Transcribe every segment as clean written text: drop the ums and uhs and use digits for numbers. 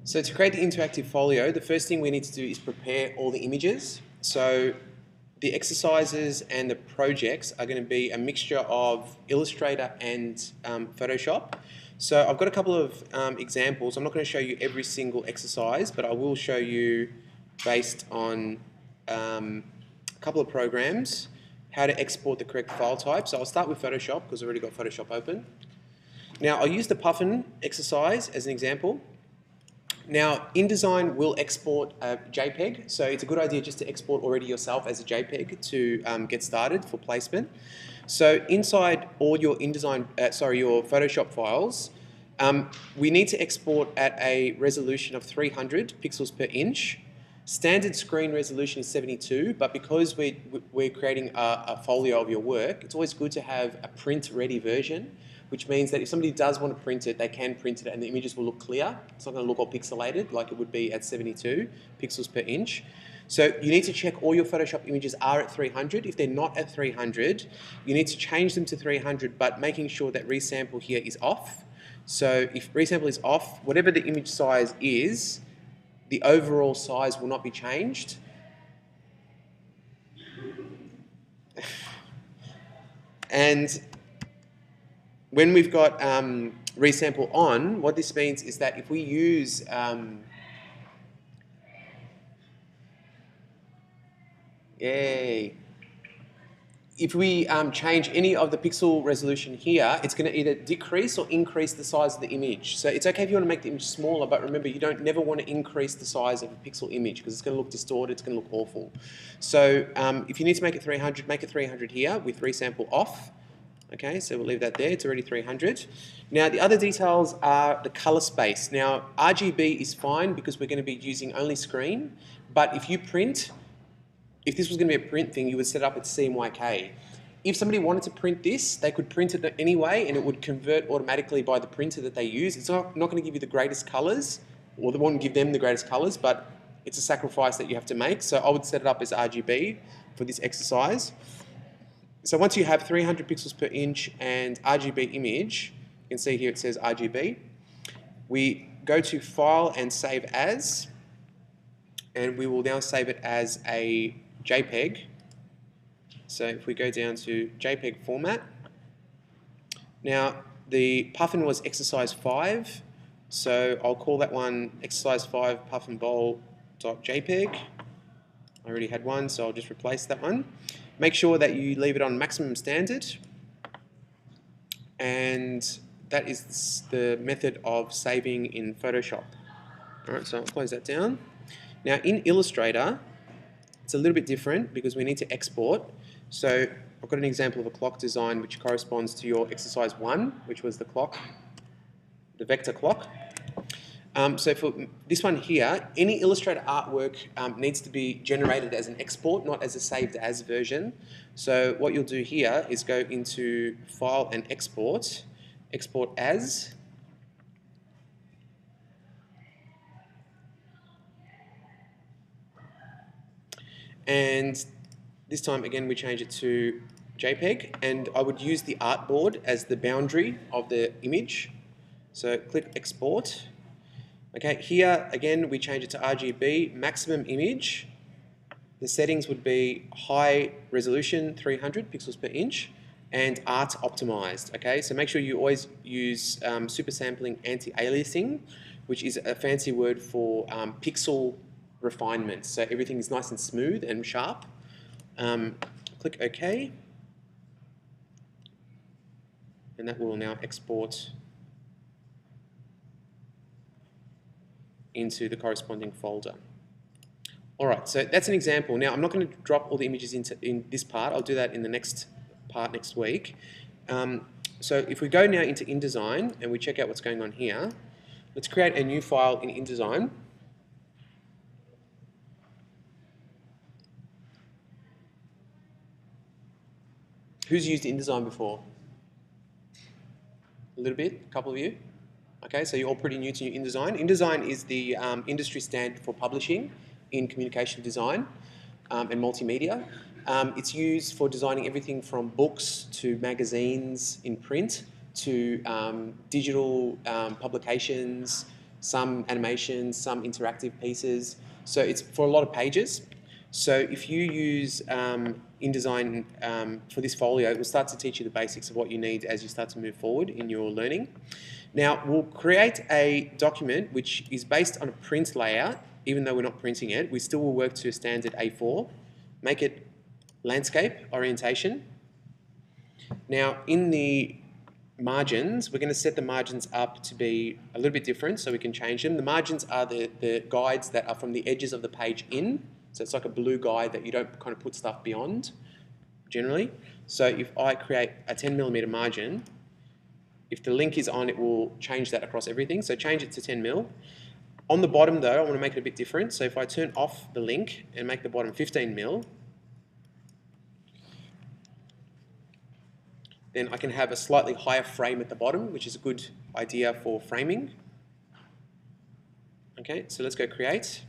So to create the interactive folio, the first thing we need to do is prepare all the images. So the exercises and the projects are going to be a mixture of Illustrator and Photoshop. So I've got a couple of examples. I'm not going to show you every single exercise, but I will show you based on a couple of programs how to export the correct file type. So I'll start with Photoshop because I've already got Photoshop open. Now I'll use the puffin exercise as an example. Now, InDesign will export a JPEG, so it's a good idea just to export already yourself as a JPEG to get started for placement. So inside all your your Photoshop files, we need to export at a resolution of 300 pixels per inch. Standard screen resolution is 72, but because we're creating a folio of your work, it's always good to have a print-ready version, which means that if somebody does want to print it, they can print it and the images will look clear. It's not going to look all pixelated like it would be at 72 pixels per inch. So you need to check all your Photoshop images are at 300. If they're not at 300, you need to change them to 300, but making sure that resample here is off. So if resample is off, whatever the image size is, the overall size will not be changed. And when we've got resample on, what this means is that if we use if we change any of the pixel resolution here, it's going to either decrease or increase the size of the image. So it's okay if you want to make the image smaller, but remember you don't never want to increase the size of a pixel image because it's going to look distorted, it's going to look awful. So if you need to make it 300, make it 300 here with resample off. Okay, so we'll leave that there, it's already 300. Now the other details are the color space. Now RGB is fine because we're going to be using only screen, but if you print, if this was going to be a print thing, you would set it up at CMYK. If somebody wanted to print this, they could print it anyway and it would convert automatically by the printer that they use. It's not going to give you the greatest colors, or it won't give them the greatest colors, but it's a sacrifice that you have to make. So I would set it up as RGB for this exercise. So once you have 300 pixels per inch and RGB image, you can see here it says RGB. We go to File and Save As, and we will now save it as a JPEG. So if we go down to JPEG format, now the puffin was exercise 5, so I'll call that one exercise 5 puffinbowl.jpg. I already had one, so I'll just replace that one. Make sure that you leave it on maximum standard, and that is the method of saving in Photoshop. Alright, so I'll close that down. Now in Illustrator, it's a little bit different because we need to export. So I've got an example of a clock design which corresponds to your exercise 1, which was the clock, the vector clock. So for this one here, any Illustrator artwork needs to be generated as an export, not as a saved as version. So what you'll do here is go into File and Export, Export As. And this time again we change it to JPEG, and I would use the artboard as the boundary of the image. So click Export. Okay, here again we change it to RGB, maximum image. The settings would be high resolution, 300 pixels per inch, and art optimized. Okay, so make sure you always use super sampling anti-aliasing, which is a fancy word for pixel refinement. So everything is nice and smooth and sharp. Click OK, and that will now export into the corresponding folder. Alright, so that's an example. Now I'm not going to drop all the images in this part, I'll do that in the next part next week. So if we go now into InDesign and we check out what's going on here, let's create a new file in InDesign. Who's used InDesign before? A little bit, a couple of you? Okay, so you're all pretty new to InDesign. InDesign is the industry standard for publishing in communication design and multimedia. It's used for designing everything from books to magazines in print to digital publications, some animations, some interactive pieces. So it's for a lot of pages. So if you use InDesign for this folio, it will start to teach you the basics of what you need as you start to move forward in your learning. Now, we'll create a document which is based on a print layout. Even though we're not printing it, we still will work to a standard A4. Make it landscape orientation. Now, in the margins, we're going to set the margins up to be a little bit different so we can change them. The margins are the guides that are from the edges of the page in. So it's like a blue guide that you don't kind of put stuff beyond, generally. So if I create a 10mm margin, if the link is on, it will change that across everything. So change it to 10mm. On the bottom though, I want to make it a bit different. So if I turn off the link and make the bottom 15mm, then I can have a slightly higher frame at the bottom, which is a good idea for framing. Okay, so let's go create.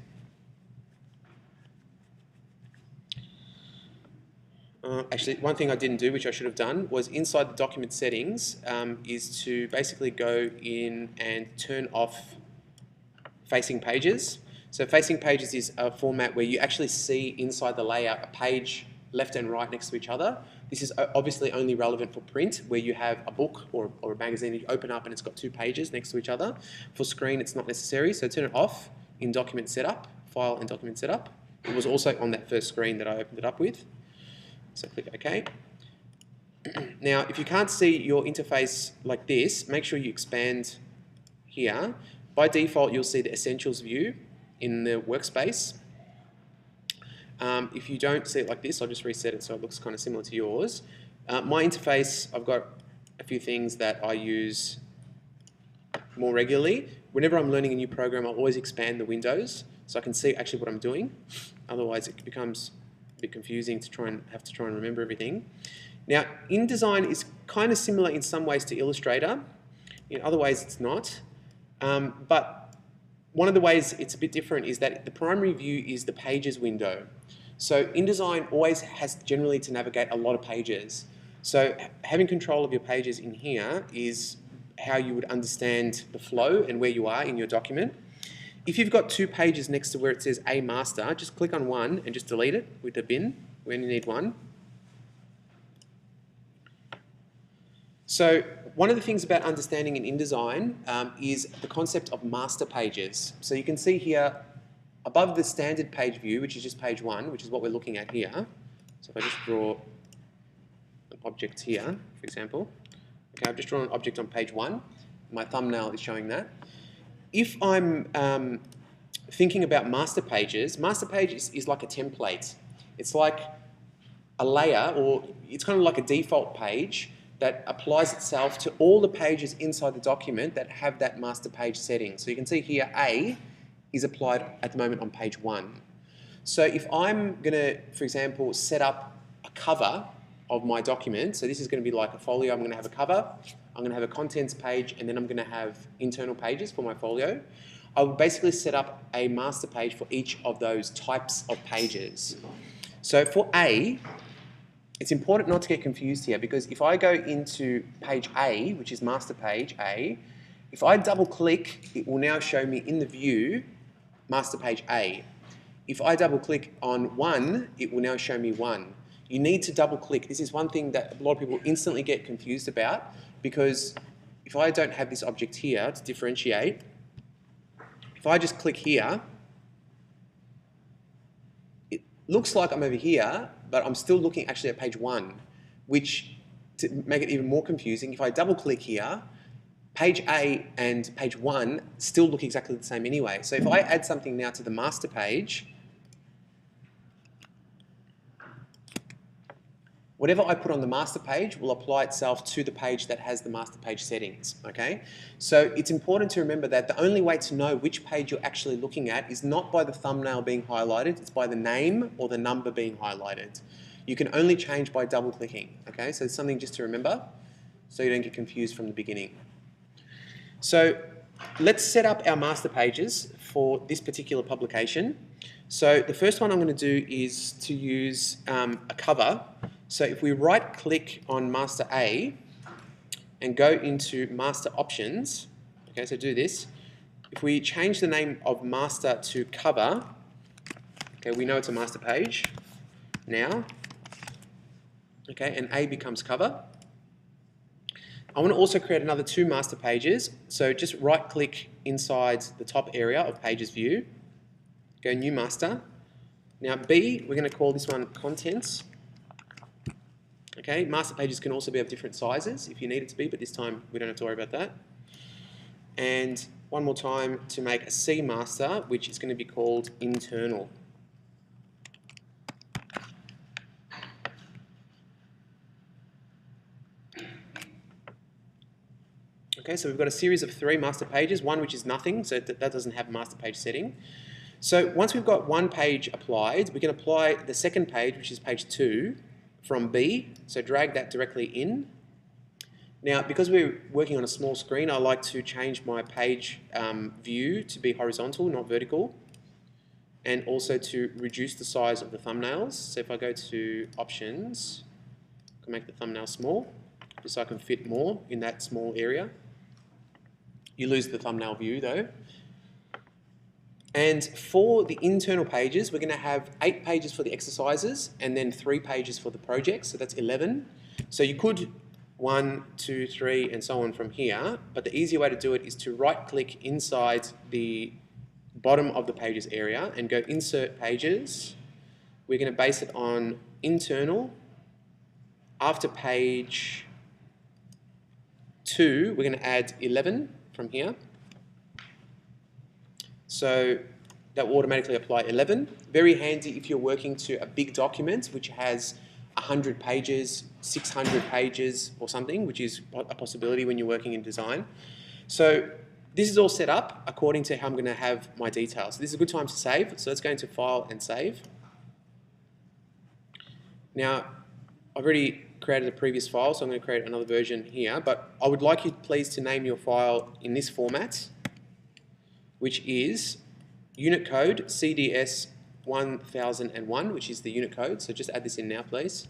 Actually, one thing I didn't do, which I should have done, was inside the document settings, is to basically go in and turn off facing pages. So facing pages is a format where you actually see inside the layout a page left and right next to each other. This is obviously only relevant for print, where you have a book or a magazine that you open up and it's got two pages next to each other. For screen, it's not necessary, so turn it off in document setup, file and document setup. It was also on that first screen that I opened it up with. So click OK. Now, if you can't see your interface like this, make sure you expand here. By default, you'll see the Essentials view in the workspace. If you don't see it like this, I'll just reset it so it looks kind of similar to yours. My interface, I've got a few things that I use more regularly. Whenever I'm learning a new program, I'll always expand the windows so I can see actually what I'm doing. Otherwise, it becomes a bit confusing to try and remember everything. Now, InDesign is kind of similar in some ways to Illustrator. In other ways, it's not. But one of the ways it's a bit different is that the primary view is the Pages window. So InDesign always has generally to navigate a lot of pages. So having control of your pages in here is how you would understand the flow and where you are in your document. If you've got two pages next to where it says A Master, just click on one and just delete it with the bin when you need one. So one of the things about understanding in InDesign is the concept of master pages. So you can see here above the standard page view, which is just page one, which is what we're looking at here. So if I just draw an object here, for example. Okay, I've just drawn an object on page one. My thumbnail is showing that. If I'm thinking about master page is like a template. It's like a layer, or it's kind of like a default page that applies itself to all the pages inside the document that have that master page setting. So you can see here A is applied at the moment on page one. So if I'm going to, for example, set up a cover of my document, so this is going to be like a folio, I'm going to have a cover, I'm going to have a contents page, and then I'm going to have internal pages for my folio. I will basically set up a master page for each of those types of pages. So for A, it's important not to get confused here, because if I go into page A, which is master page A, if I double click, it will now show me in the view master page A. If I double click on one, it will now show me one. You need to double click. This is one thing that a lot of people instantly get confused about, because if I don't have this object here to differentiate, if I just click here, it looks like I'm over here, but I'm still looking actually at page one, which, to make it even more confusing, if I double click here, page A and page one still look exactly the same anyway. So if I add something now to the master page, whatever I put on the master page will apply itself to the page that has the master page settings, okay? So it's important to remember that the only way to know which page you're actually looking at is not by the thumbnail being highlighted, it's by the name or the number being highlighted. You can only change by double clicking, okay? So it's something just to remember so you don't get confused from the beginning. So let's set up our master pages for this particular publication. So the first one I'm going to do is to use a cover. So if we right click on master A and go into master options, okay, so do this, if we change the name of master to cover, okay, we know it's a master page now, okay, and A becomes cover. I want to also create another 2 master pages, so just right click inside the top area of pages view, go new master. Now B, we're going to call this one contents. Okay, master pages can also be of different sizes if you need it to be, but this time we don't have to worry about that. And one more time to make a C master, which is going to be called internal. Okay, so we've got a series of 3 master pages, one which is nothing, so that doesn't have a master page setting. So once we've got one page applied, we can apply the second page, which is page 2, from B, so drag that directly in. Now, because we're working on a small screen, I like to change my page view to be horizontal, not vertical, and also to reduce the size of the thumbnails. So if I go to options, I can make the thumbnail small, just so I can fit more in that small area. You lose the thumbnail view though. And for the internal pages, we're going to have 8 pages for the exercises and then 3 pages for the projects, so that's 11. So you could 1, 2, 3 and so on from here, but the easier way to do it is to right click inside the bottom of the pages area and go insert pages. We're going to base it on internal. After page 2, we're going to add 11 from here. So that will automatically apply 11. Very handy if you're working to a big document which has 100 pages, 600 pages or something, which is a possibility when you're working in design. So this is all set up according to how I'm going to have my details. This is a good time to save, so let's go into File and Save. Now, I've already created a previous file, so I'm going to create another version here, but I would like you please to name your file in this format, which is unit code CDS 1001, which is the unit code, so just add this in now please.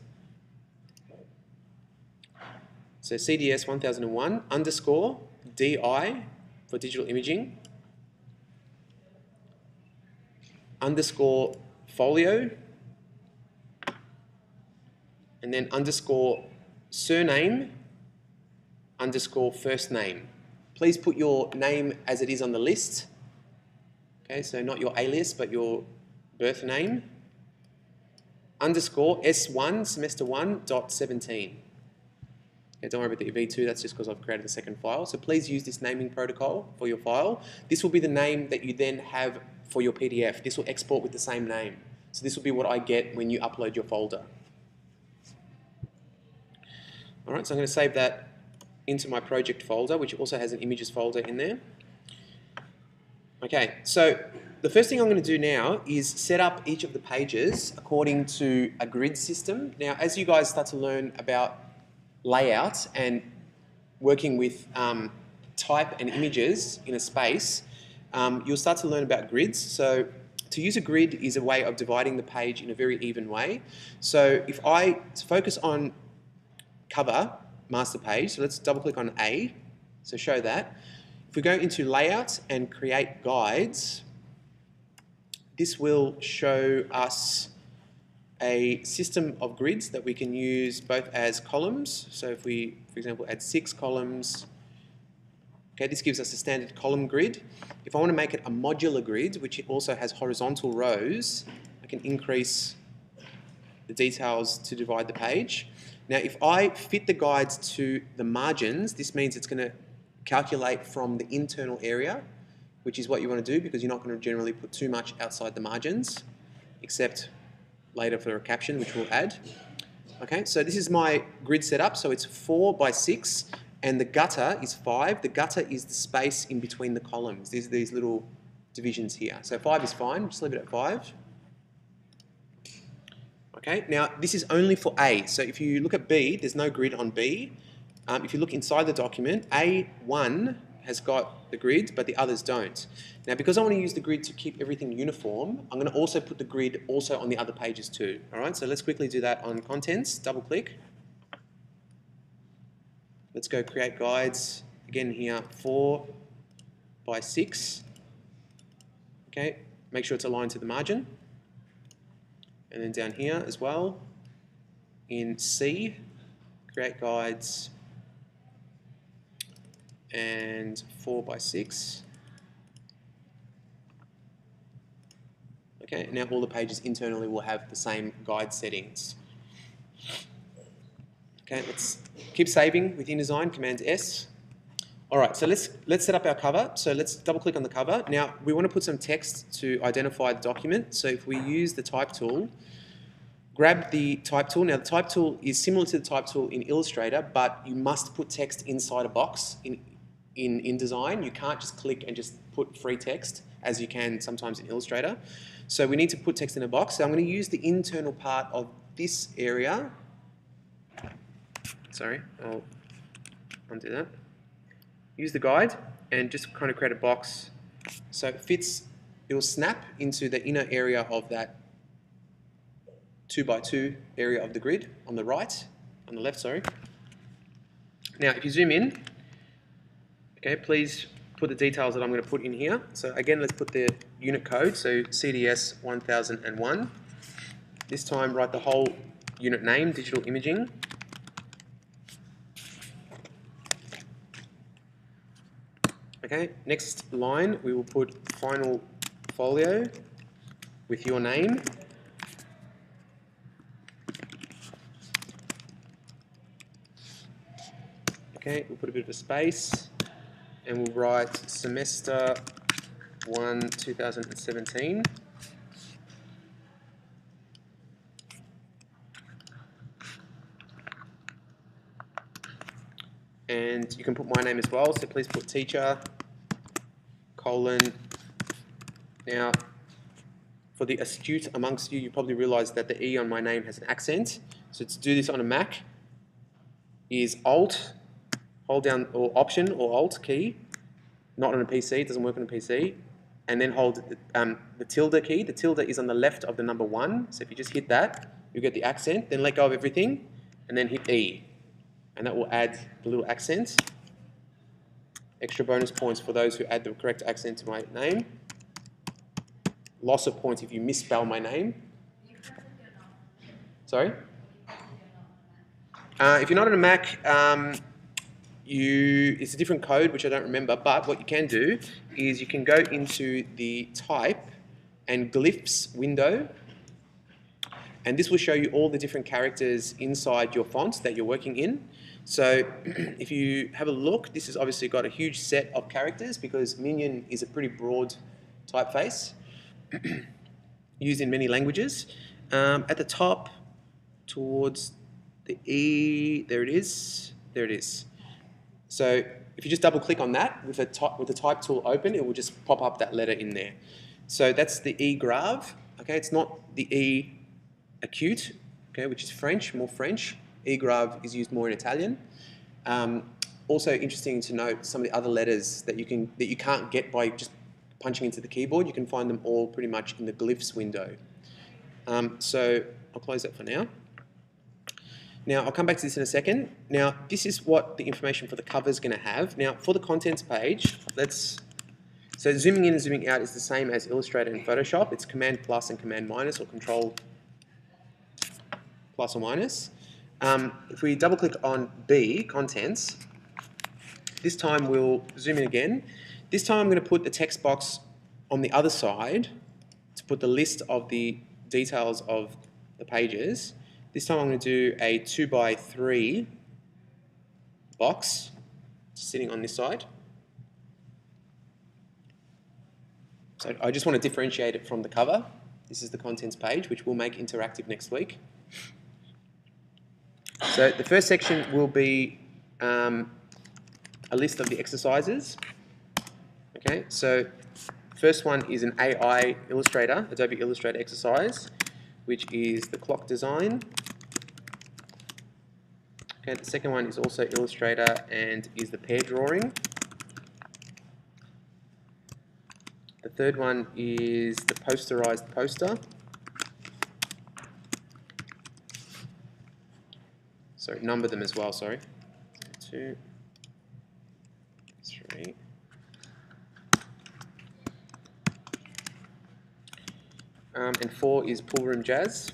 So CDS 1001 underscore DI for digital imaging underscore folio and then underscore surname underscore first name. Please put your name as it is on the list. Okay, so not your alias, but your birth name. Underscore S1 semester 1 dot 17. Okay, don't worry about the V2, that's just because I've created a second file. So please use this naming protocol for your file. This will be the name that you then have for your PDF. This will export with the same name. So this will be what I get when you upload your folder. Alright, so I'm going to save that into my project folder, which also has an images folder in there. Okay, so the first thing I'm going to do now is set up each of the pages according to a grid system. Now, as you guys start to learn about layout and working with type and images in a space, you'll start to learn about grids. So to use a grid is a way of dividing the page in a very even way. So if I focus on cover, master page, so let's double click on A, so show that. If we go into layout and create guides, this will show us a system of grids that we can use both as columns. So if we, for example, add 6 columns, okay, this gives us a standard column grid. If I want to make it a modular grid, which also has horizontal rows, I can increase the details to divide the page. Now, if I fit the guides to the margins, this means it's going to calculate from the internal area, which is what you want to do because you're not going to generally put too much outside the margins, except later for a caption, which we'll add. Okay, so this is my grid setup. So it's 4 by 6, and the gutter is 5. The gutter is the space in between the columns. There's these little divisions here. So 5 is fine. Just leave it at 5. Okay, now this is only for A. So if you look at B, there's no grid on B. If you look inside the document, A1 has got the grid, but the others don't. Now, because I want to use the grid to keep everything uniform, I'm going to also put the grid also on the other pages too. All right, so let's quickly do that on contents. Double click. Let's go create guides. Again here, 4 by 6. Okay, make sure it's aligned to the margin. And then down here as well, in C, create guides and 4x6. Okay, now all the pages internally will have the same guide settings. Okay, let's keep saving with InDesign, Command S. All right, so let's set up our cover. So let's double click on the cover. Now we want to put some text to identify the document. So if we use the type tool, grab the type tool. Now the type tool is similar to the type tool in Illustrator, but you must put text inside a box in InDesign. You can't just click and just put free text as you can sometimes in Illustrator. So we need to put text in a box. So I'm going to use the internal part of this area. Sorry, I'll undo that. Use the guide and just kind of create a box so it fits, it will snap into the inner area of that 2x2 area of the grid on the right, on the left, sorry. Now if you zoom in, okay, please put the details that I'm going to put in here. So again, let's put the unit code, so CDS 1001. This time write the whole unit name, digital imaging. Okay, next line we will put final folio with your name. Okay, we'll put a bit of a space and we'll write semester 1 2017. And you can put my name as well, so please put teacher, colon. Now, for the astute amongst you, you probably realise that the E on my name has an accent. So to do this on a Mac is Alt, hold down, or Option or Alt key, not on a PC, it doesn't work on a PC, and then hold the tilde key. The tilde is on the left of the number 1, so if you just hit that, you get the accent, then let go of everything, and then hit E. And that will add the little accent. Extra bonus points for those who add the correct accent to my name. Loss of points if you misspell my name. Sorry? If you're not on a Mac, it's a different code, which I don't remember, but what you can do is you can go into the type and glyphs window, and this will show you all the different characters inside your font that you're working in. So if you have a look, this has obviously got a huge set of characters because Minion is a pretty broad typeface used in many languages. At the top, towards the E, there it is. There it is. So if you just double click on that with the type tool open, it will just pop up that letter in there. So that's the E grave. Okay, it's not the E acute, okay, which is French, more French. E grave is used more in Italian. Also interesting to note some of the other letters that you can't get by just punching into the keyboard. You can find them all pretty much in the glyphs window. So I'll close that for now. Now I'll come back to this in a second. Now this is what the information for the cover is going to have. Now for the contents page, so zooming in and zooming out is the same as Illustrator and Photoshop. It's Command plus and Command minus, or Control plus or minus. If we double click on B, contents, this time we'll zoom in again. This time I'm going to put the text box on the other side to put the list of the details of the pages. This time I'm going to do a 2x3 box sitting on this side. So I just want to differentiate it from the cover. This is the contents page, which we'll make interactive next week. So the first section will be a list of the exercises. Okay, so first one is an AI Illustrator, Adobe Illustrator exercise, which is the clock design. Okay, the second one is also Illustrator and is the pair drawing. The third one is the posterized poster. Sorry, number them as well, sorry. 2, 3. and 4 is Pool Room Jazz.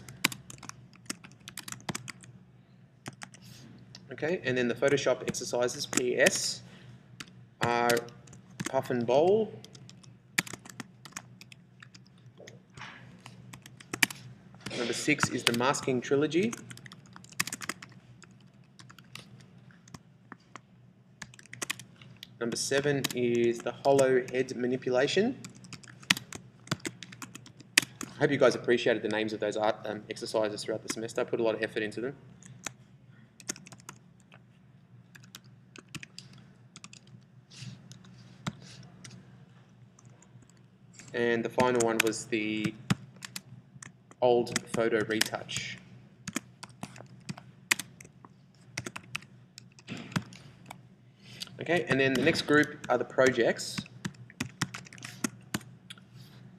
Okay, and then the Photoshop exercises, PS, are Puff and Bowl, number 6 is the Masking Trilogy, number 7 is the Hollow Head Manipulation. I hope you guys appreciated the names of those art exercises throughout the semester. I put a lot of effort into them. And the final one was the old photo retouch. Okay, and then the next group are the projects.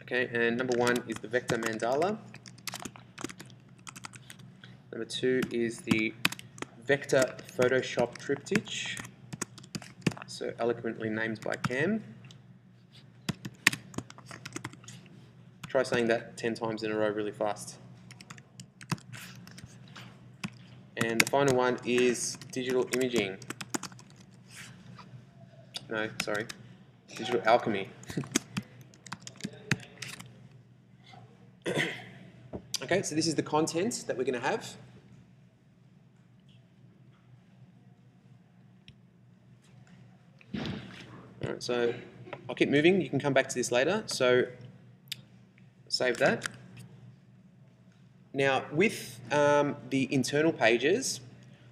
Okay, and number 1 is the vector mandala. Number 2 is the vector Photoshop triptych, so eloquently named by Cam. Try saying that 10 times in a row really fast. And the final one is digital imaging. No, sorry, digital alchemy. Okay, so this is the content that we're going to have. All right, so I'll keep moving. You can come back to this later. So save that. Now, with the internal pages,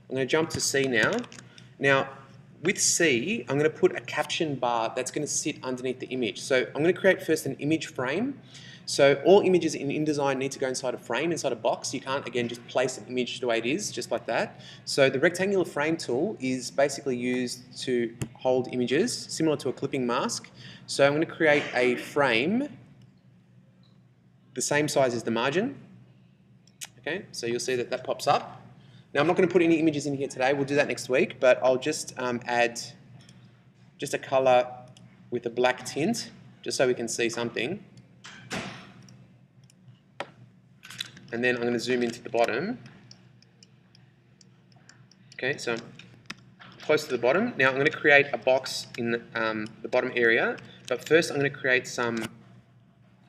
I'm going to jump to C now. Now, with C, I'm going to put a caption bar that's going to sit underneath the image. So I'm going to create first an image frame. So all images in InDesign need to go inside a frame, inside a box. You can't, again, just place an image the way it is, just like that. So the rectangular frame tool is basically used to hold images, similar to a clipping mask. So I'm going to create a frame the same size as the margin. Okay, so you'll see that that pops up. Now I'm not going to put any images in here today. We'll do that next week, but I'll just add just a color with a black tint, just so we can see something. And then I'm going to zoom into the bottom. Okay, so close to the bottom. Now I'm going to create a box in the bottom area, but first I'm going to create some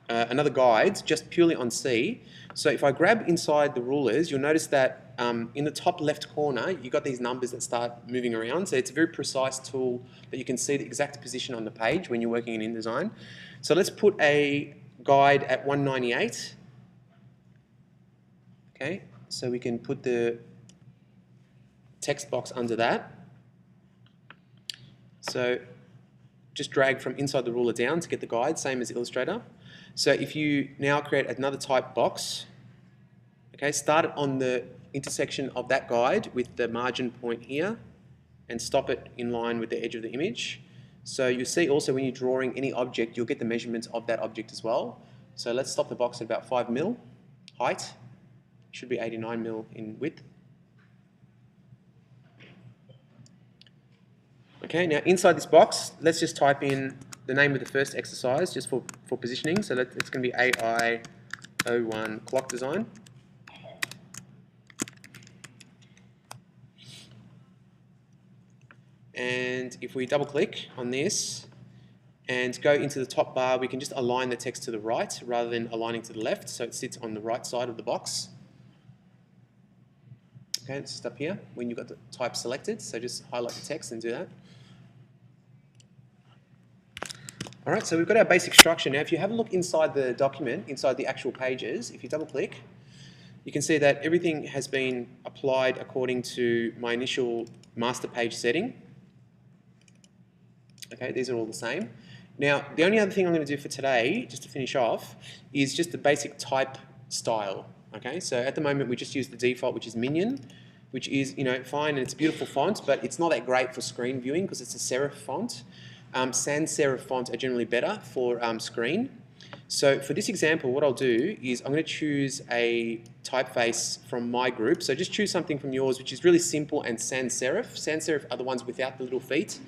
another guide just purely on C. So if I grab inside the rulers, you'll notice that in the top left corner, you've got these numbers that start moving around. So it's a very precise tool that you can see the exact position on the page when you're working in InDesign. So let's put a guide at 198. Okay, so we can put the text box under that. So just drag from inside the ruler down to get the guide, same as Illustrator. So if you now create another type box, okay, start it on the intersection of that guide with the margin point here and stop it in line with the edge of the image. So you'll see also when you're drawing any object, you'll get the measurements of that object as well. So let's stop the box at about 5 mil height. Should be 89 mil in width. Okay, now inside this box, let's just type in the name of the first exercise just for positioning. So it's going to be AI01 clock design. And if we double click on this and go into the top bar, we can just align the text to the right rather than aligning to the left, so it sits on the right side of the box. Okay, it's just up here when you've got the type selected, so just highlight the text and do that. All right, so we've got our basic structure. Now, if you have a look inside the document, inside the actual pages, if you double click, you can see that everything has been applied according to my initial master page setting. Okay, these are all the same. Now, the only other thing I'm going to do for today, just to finish off, is just the basic type style. Okay, so at the moment we just use the default, which is Minion, which is, you know, fine and it's a beautiful font, but it's not that great for screen viewing because it's a serif font. Sans serif fonts are generally better for screen. So for this example, what I'll do is I'm going to choose a typeface from my group. So just choose something from yours, which is really simple and sans serif. Sans serif are the ones without the little feet.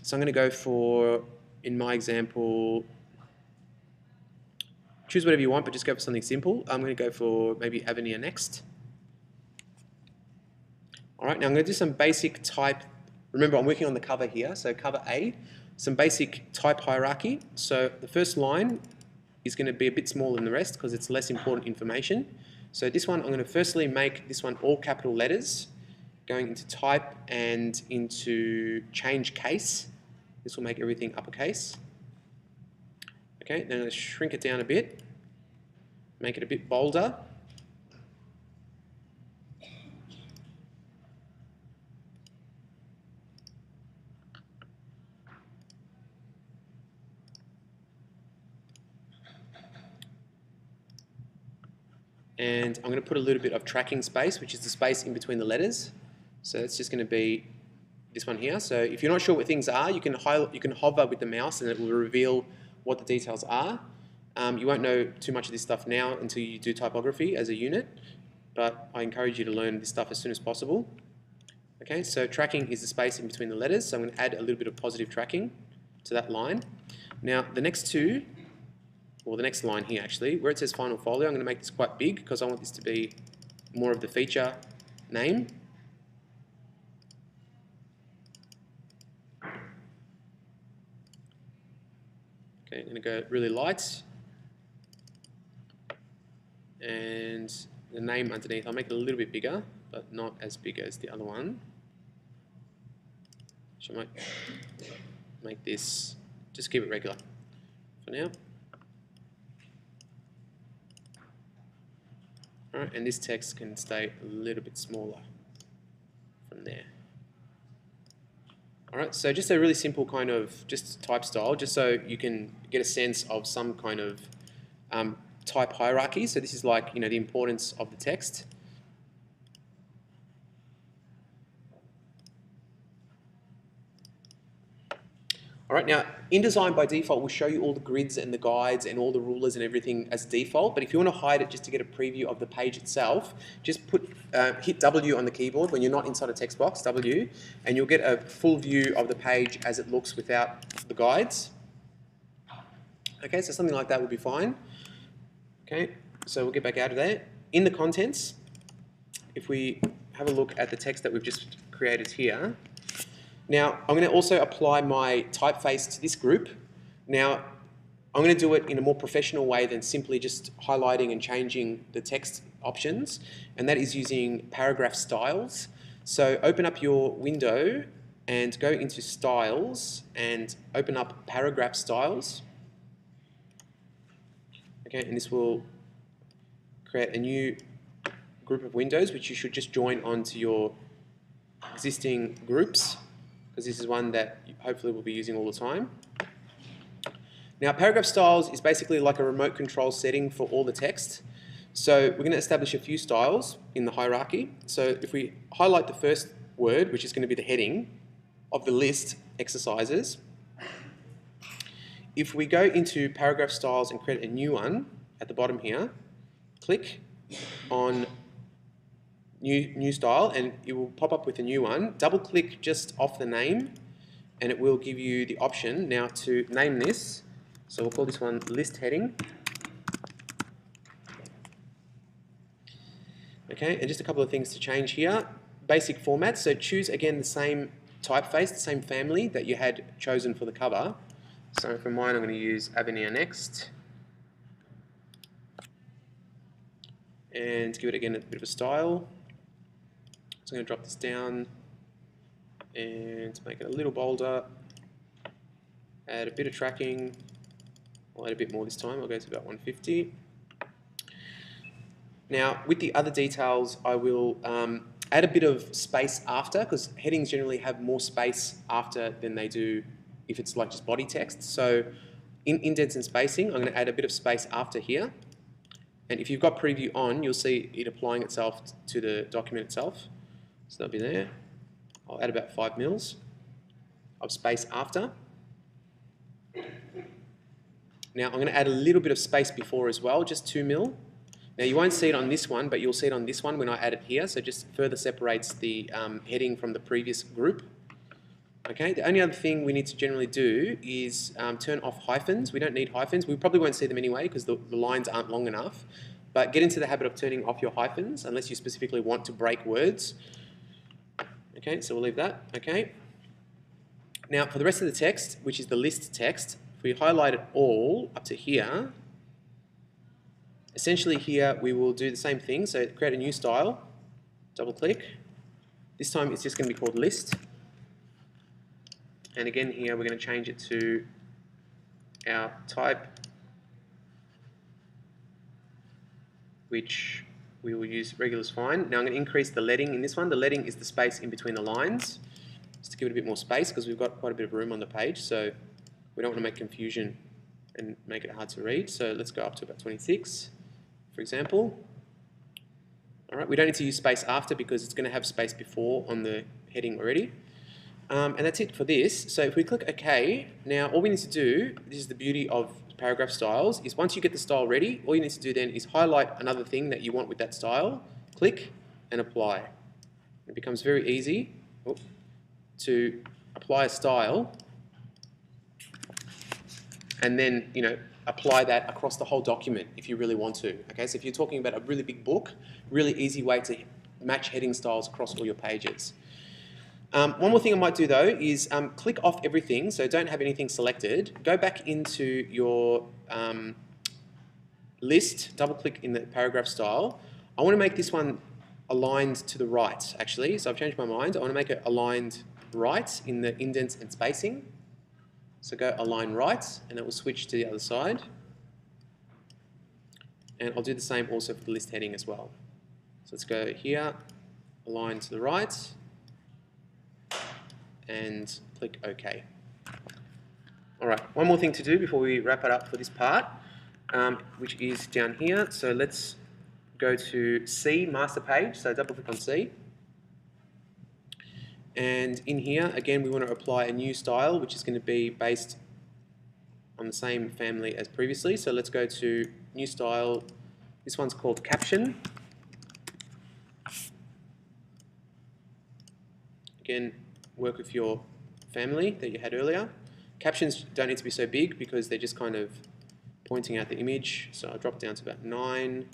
So I'm going to go for, in my example, Choose whatever you want, but just go for something simple. I'm going to go for maybe Avenir Next. All right, now I'm going to do some basic type. Remember, I'm working on the cover here, so cover A, some basic type hierarchy. So the first line is going to be a bit smaller than the rest because it's less important information. So this one, I'm going to firstly make this one all capital letters, going into type and into change case. This will make everything uppercase. Okay, then I'm going to shrink it down a bit, make it a bit bolder. And I'm going to put a little bit of tracking space, which is the space in between the letters. So it's just going to be this one here. So if you're not sure what things are, you can hover with the mouse and it will reveal what the details are. You won't know too much of this stuff now until you do typography as a unit, but I encourage you to learn this stuff as soon as possible. Okay, so tracking is the space in between the letters, so I'm going to add a little bit of positive tracking to that line. Now the next two, or the next line here actually, where it says final folio, I'm going to make this quite big because I want this to be more of the feature name. Okay, I'm going to go really light. And the name underneath, I'll make it a little bit bigger, but not as big as the other one. So I might make this, just keep it regular for now. Alright, and this text can stay a little bit smaller from there. Alright, so just a really simple kind of just type style, just so you can get a sense of some kind of type hierarchy. So this is like, the importance of the text. All right, now InDesign by default will show you all the grids and the guides and all the rulers and everything as default, but if you want to hide it just to get a preview of the page itself, just hit W on the keyboard when you're not inside a text box, W, and you'll get a full view of the page as it looks without the guides. Okay, so something like that would be fine. Okay, so we'll get back out of there. In the contents, if we have a look at the text that we've just created here, now, I'm going to also apply my typeface to this group. Now, I'm going to do it in a more professional way than simply just highlighting and changing the text options, and that is using paragraph styles. So open up your window and go into styles and open up paragraph styles. Okay, and this will create a new group of windows which you should just join onto your existing groups, because this is one that you hopefully will be using all the time. Now, paragraph styles is basically like a remote control setting for all the text. So we're going to establish a few styles in the hierarchy. So if we highlight the first word, which is going to be the heading of the list exercises, if we go into paragraph styles and create a new one at the bottom here, click on new style and it will pop up with a new one. Double click just off the name and it will give you the option now to name this. So we'll call this one list heading. Okay, and just a couple of things to change here. Basic format, so choose again the same typeface, the same family that you had chosen for the cover. So for mine I'm going to use Avenir Next. And give it again a bit of a style. So I'm going to drop this down and make it a little bolder. Add a bit of tracking. I'll add a bit more this time. I'll go to about 150. Now, with the other details, I will add a bit of space after, because headings generally have more space after than they do if it's like just body text. So in indents and spacing, I'm going to add a bit of space after here. And if you've got preview on, you'll see it applying itself to the document itself. So that'll be there. I'll add about 5 mils of space after. Now I'm going to add a little bit of space before as well, just 2 mil. Now you won't see it on this one, but you'll see it on this one when I add it here. So just further separates the heading from the previous group. Okay, the only other thing we need to generally do is turn off hyphens. We don't need hyphens. We probably won't see them anyway because the lines aren't long enough. But get into the habit of turning off your hyphens unless you specifically want to break words. Okay, so we'll leave that. Okay. Now for the rest of the text, which is the list text, if we highlight it all up to here, essentially here we will do the same thing. So create a new style, double click. This time it's just going to be called list. And again here we're going to change it to our type, which we will use regular is fine. Now I'm going to increase the leading in this one. The leading is the space in between the lines, just to give it a bit more space because we've got quite a bit of room on the page, so we don't want to make confusion and make it hard to read. So let's go up to about 26, for example. All right, we don't need to use space after because it's going to have space before on the heading already. And that's it for this. So if we click OK, now all we need to do, this is the beauty of paragraph styles, is once you get the style ready, all you need to do then is highlight another thing that you want with that style, click and apply. It becomes very easy to apply a style and then, apply that across the whole document if you really want to. Okay, so if you're talking about a really big book, really easy way to match heading styles across all your pages. One more thing I might do though is click off everything, so don't have anything selected. Go back into your list, double click in the paragraph style. I want to make this one aligned to the right actually, so I've changed my mind. I want to make it aligned right in the indents and spacing. So go align right and it will switch to the other side. And I'll do the same also for the list heading as well. So let's go here, align to the right, and click OK. All right, one more thing to do before we wrap it up for this part, which is down here. So let's go to C, master page. So double click on C. And in here, again, we want to apply a new style, which is going to be based on the same family as previously. So let's go to new style. This one's called caption. Again, work with your family that you had earlier. Captions don't need to be so big because they're just kind of pointing out the image. So I'll drop down to about 9.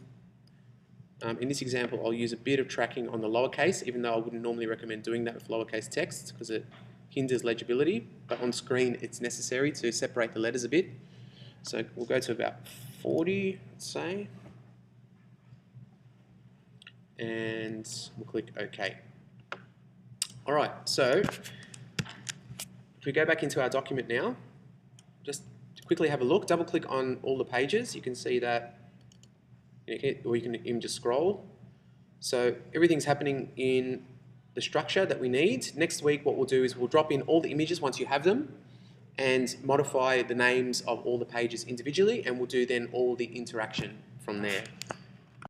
In this example, I'll use a bit of tracking on the lowercase, even though I wouldn't normally recommend doing that with lowercase text because it hinders legibility. But on screen, it's necessary to separate the letters a bit. So we'll go to about 40, let's say. And we'll click OK. All right, so if we go back into our document now, just to quickly have a look, double click on all the pages. You can see that, or you can even just scroll. So everything's happening in the structure that we need. Next week, what we'll do is we'll drop in all the images once you have them and modify the names of all the pages individually, and we'll do then all the interaction from there.